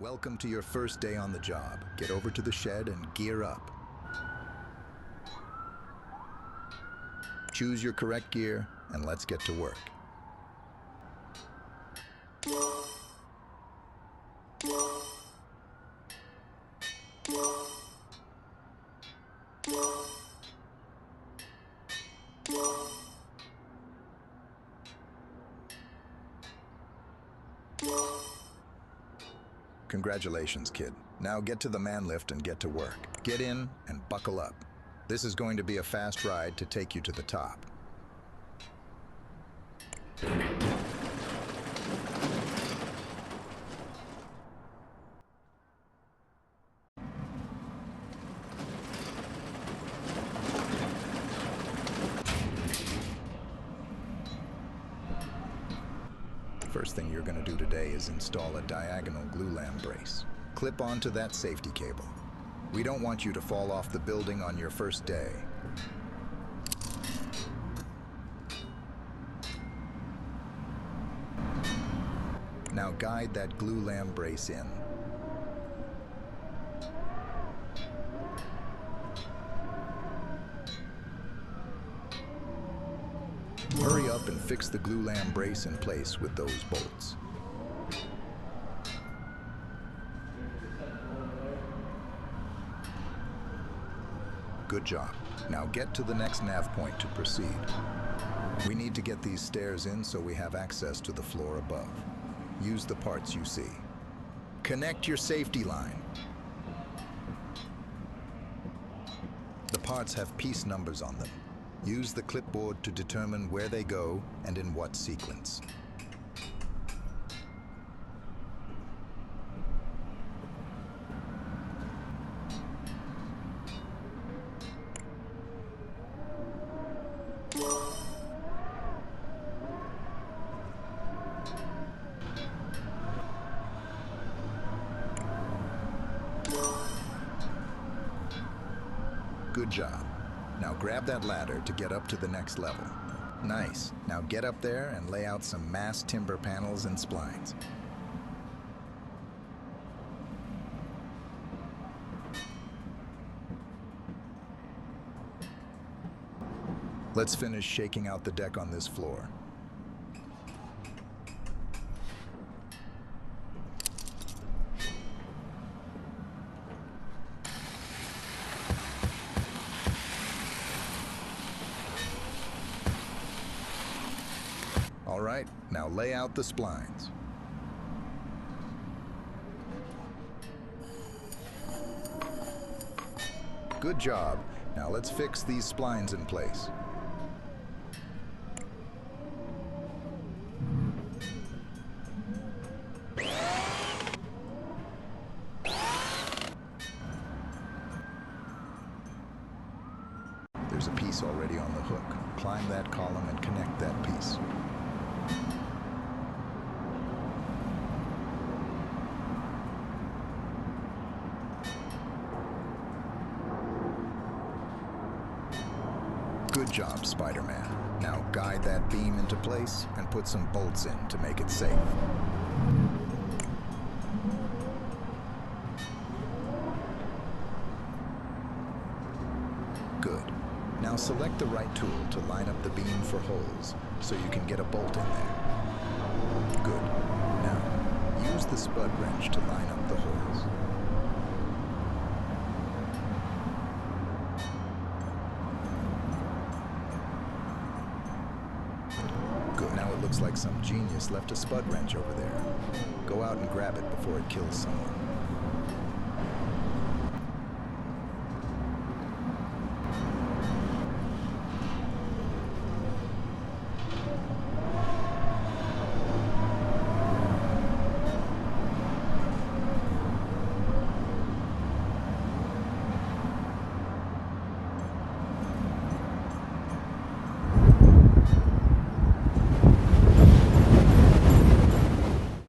Welcome to your first day on the job. Get over to the shed and gear up. Choose your correct gear and let's get to work. Congratulations, kid. Now get to the man lift and get to work. Get in and buckle up. This is going to be a fast ride to take you to the top. First thing you're going to do today is install a diagonal glue lamb brace. Clip onto that safety cable. We don't want you to fall off the building on your first day. Now guide that glue lamb brace in. Hurry up and fix the glue lamb brace in place with those bolts. Good job. Now get to the next nav point to proceed. We need to get these stairs in so we have access to the floor above. Use the parts you see. Connect your safety line. The parts have piece numbers on them. Use the clipboard to determine where they go and in what sequence. Good job. Now grab that ladder to get up to the next level. Nice. Now get up there and lay out some mass timber panels and splines. Let's finish shaking out the deck on this floor. All right, now lay out the splines. Good job. Now let's fix these splines in place. There's a piece already on the hook. Climb that column and connect that piece. Good job, Spider-Man. Now guide that beam into place and put some bolts in to make it safe. Good. Now select the right tool to line up the beam for holes so you can get a bolt in there. Good. Now use the spud wrench to line up the holes. Good. Now it looks like some genius left a spud wrench over there. Go out and grab it before it kills someone.